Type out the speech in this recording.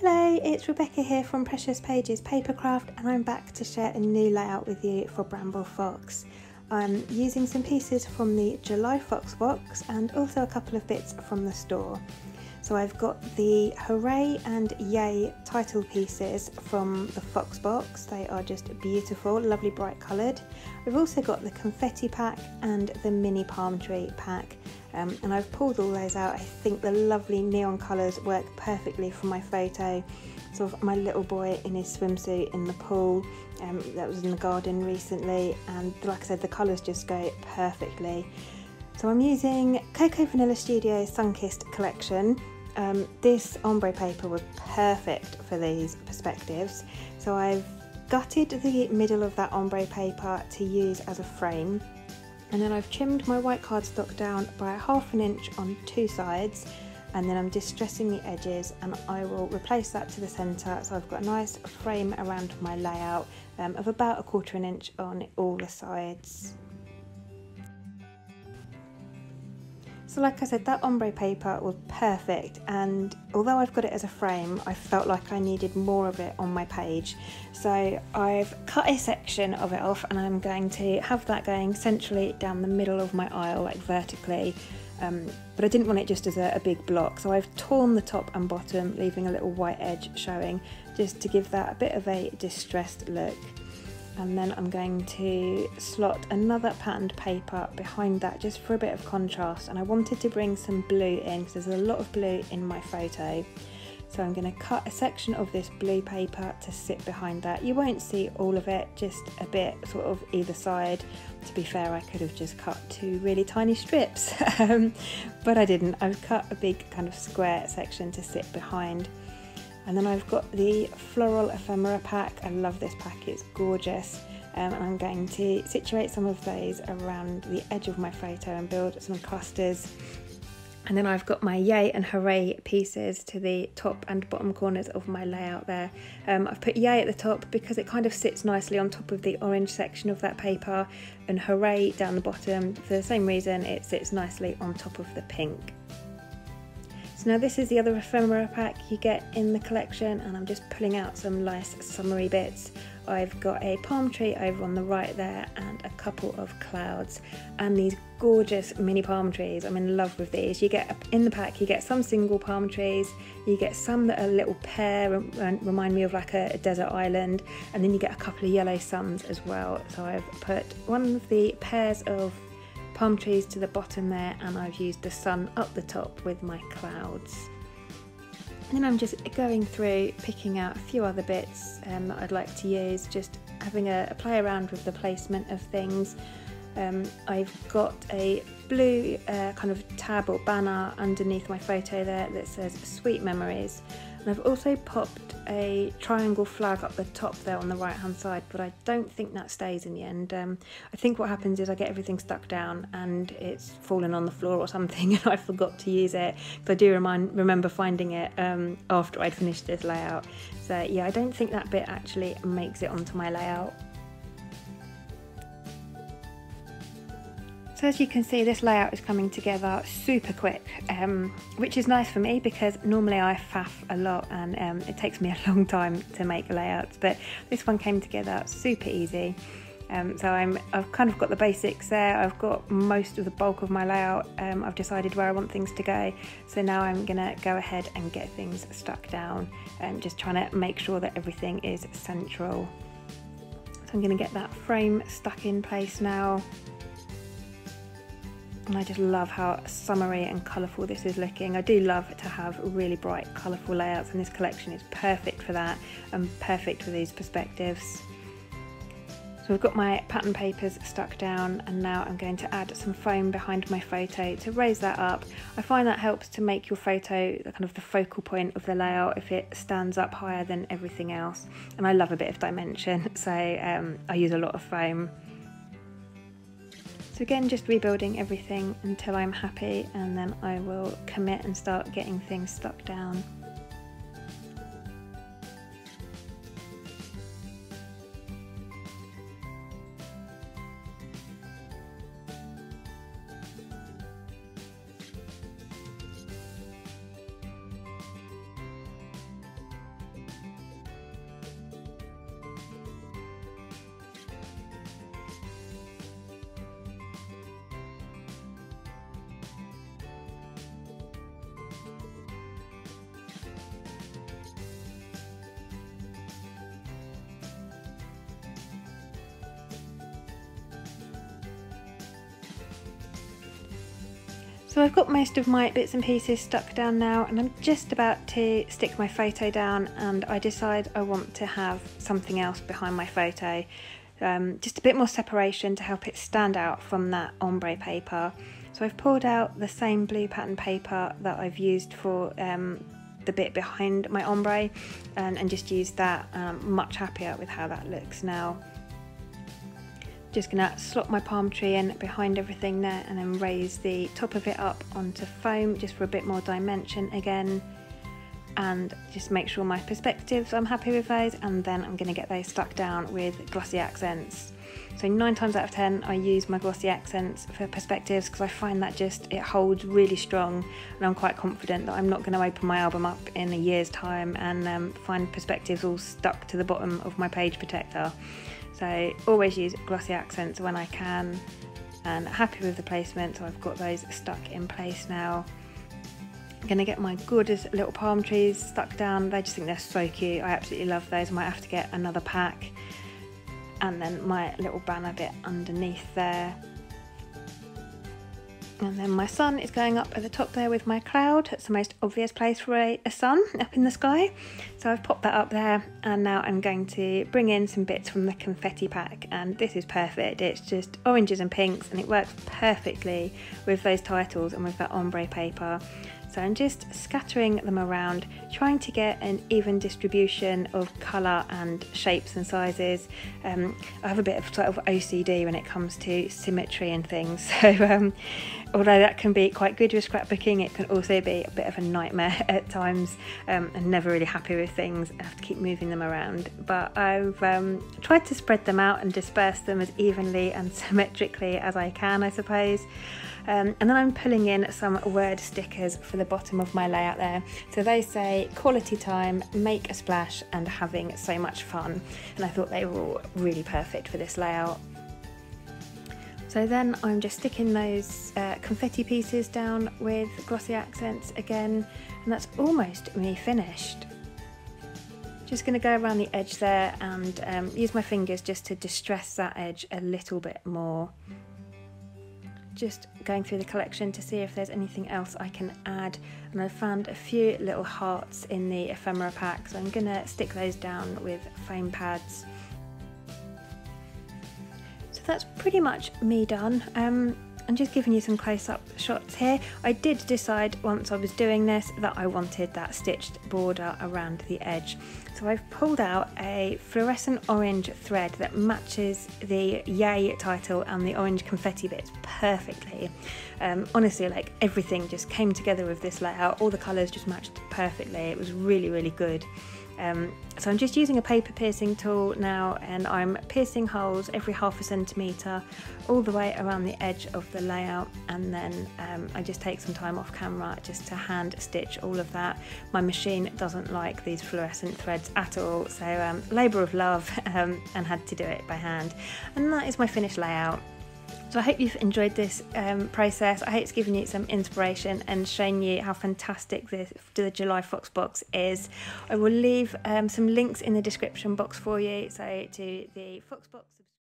Hello, it's Rebecca here from Precious Pages Papercraft, and I'm back to share a new layout with you for Bramble Fox. I'm using some pieces from the July Fox box and also a couple of bits from the store. So I've got the Hooray and Yay title pieces from the Fox box. They are just beautiful, lovely bright coloured. We've also got the Confetti pack and the mini palm tree pack. And I've pulled all those out. I think the lovely neon colours work perfectly for my photo. Sort of my little boy in his swimsuit in the pool. That was in the garden recently, and like I said, the colours just go perfectly. So I'm using Cocoa Vanilla Studio Sunkissed collection. This ombre paper was perfect for these perspectives. So I've gutted the middle of that ombre paper to use as a frame. And then I've trimmed my white cardstock down by 1/2 inch on two sides, and then I'm distressing the edges, and I will replace that to the centre, so I've got a nice frame around my layout of about 1/4 inch on all the sides. So like I said, that ombre paper was perfect, and although I've got it as a frame, I felt like I needed more of it on my page. So I've cut a section of it off, and I'm going to have that going centrally down the middle of my aisle, like vertically. But I didn't want it just as a big block, so I've torn the top and bottom, leaving a little white edge showing, just to give that a bit of a distressed look. And then I'm going to slot another patterned paper behind that just for a bit of contrast, and I wanted to bring some blue in because there's a lot of blue in my photo. So I'm going to cut a section of this blue paper to sit behind that. You won't see all of it, just a bit sort of either side. To be fair, I could have just cut two really tiny strips, but I didn't. I've cut a big kind of square section to sit behind. And then I've got the Floral Ephemera pack. I love this pack, it's gorgeous. And I'm going to situate some of those around the edge of my photo and build some clusters. And then I've got my Yay and Hooray pieces to the top and bottom corners of my layout there. I've put Yay at the top because it kind of sits nicely on top of the orange section of that paper, and Hooray down the bottom for the same reason, it sits nicely on top of the pink. So now this is the other ephemera pack you get in the collection, and I'm just pulling out some nice summery bits. I've got a palm tree over on the right there and a couple of clouds, and these gorgeous mini palm trees. I'm in love with these. You get in the pack, you get some single palm trees, you get some that are a little pear and remind me of like a desert island, and then you get a couple of yellow suns as well. So I've put one of the pairs of palm trees to the bottom there, and I've used the sun up the top with my clouds. And then I'm just going through, picking out a few other bits that I'd like to use, just having a play around with the placement of things. I've got a blue kind of tab or banner underneath my photo there that says Sweet Memories. And I've also popped a triangle flag up the top there on the right hand side, but I don't think that stays in the end. I think what happens is I get everything stuck down and it's fallen on the floor or something, and I forgot to use it. But I do remember finding it after I'd finished this layout. So yeah, I don't think that bit actually makes it onto my layout. So as you can see, this layout is coming together super quick, which is nice for me because normally I faff a lot and it takes me a long time to make layouts, but this one came together super easy. So I've kind of got the basics there. I've got most of the bulk of my layout. I've decided where I want things to go. So now I'm gonna go ahead and get things stuck down, just trying to make sure that everything is central. So I'm gonna get that frame stuck in place now. And I just love how summery and colourful this is looking. I do love to have really bright, colourful layouts, and this collection is perfect for that and perfect for these perspectives. So I've got my pattern papers stuck down, and now I'm going to add some foam behind my photo to raise that up. I find that helps to make your photo kind of the focal point of the layout if it stands up higher than everything else. And I love a bit of dimension, so I use a lot of foam. So again, just rebuilding everything until I'm happy, and then I will commit and start getting things stuck down. So I've got most of my bits and pieces stuck down now, and I'm just about to stick my photo down, and I decide I want to have something else behind my photo. Just a bit more separation to help it stand out from that ombre paper. So I've pulled out the same blue pattern paper that I've used for the bit behind my ombre, and just used that. I'm much happier with how that looks now. Just gonna slot my palm tree in behind everything there, and then raise the top of it up onto foam just for a bit more dimension again, and just make sure my perspectives, I'm happy with those, and then I'm gonna get those stuck down with glossy accents. So 9 times out of 10 I use my glossy accents for perspectives, because I find that it holds really strong, and I'm quite confident that I'm not going to open my album up in a year's time and find perspectives all stuck to the bottom of my page protector. So always use glossy accents when I can, and happy with the placement, so I've got those stuck in place now. I'm going to get my gorgeous little palm trees stuck down. I just think they're so cute, I absolutely love those. I might have to get another pack. And then my little banner bit underneath there. And then my sun is going up at the top there with my cloud. It's the most obvious place for a sun up in the sky. So I've popped that up there, and now I'm going to bring in some bits from the confetti pack, and this is perfect. It's just oranges and pinks, and it works perfectly with those titles and with that ombre paper. So I'm just scattering them around, trying to get an even distribution of colour and shapes and sizes. I have a bit of sort of OCD when it comes to symmetry and things, so although that can be quite good with scrapbooking, it can also be a bit of a nightmare at times. I'm never really happy with things. I have to keep moving them around, but I've tried to spread them out and disperse them as evenly and symmetrically as I can, I suppose. And then I'm pulling in some word stickers for the bottom of my layout there. So they say quality time, make a splash, and having so much fun. And I thought they were all really perfect for this layout. So then I'm just sticking those confetti pieces down with glossy accents again, and that's almost me finished. Just going to go around the edge there and use my fingers just to distress that edge a little bit more. Just going through the collection to see if there's anything else I can add, and I found a few little hearts in the ephemera pack, so I'm going to stick those down with foam pads. So that's pretty much me done. I'm just giving you some close-up shots here. I did decide once I was doing this that I wanted that stitched border around the edge. So I've pulled out a fluorescent orange thread that matches the Yay title and the orange confetti bits perfectly. Honestly, like everything just came together with this layout. All the colours just matched perfectly. It was really, really good. So I'm just using a paper piercing tool now, and I'm piercing holes every ½ centimetre all the way around the edge of the layout, and then I just take some time off camera just to hand stitch all of that. My machine doesn't like these fluorescent threads at all, so labour of love, and had to do it by hand. And that is my finished layout. So I hope you've enjoyed this process. I hope it's given you some inspiration and shown you how fantastic the July Fox box is. I will leave some links in the description box for you, so to the Fox box.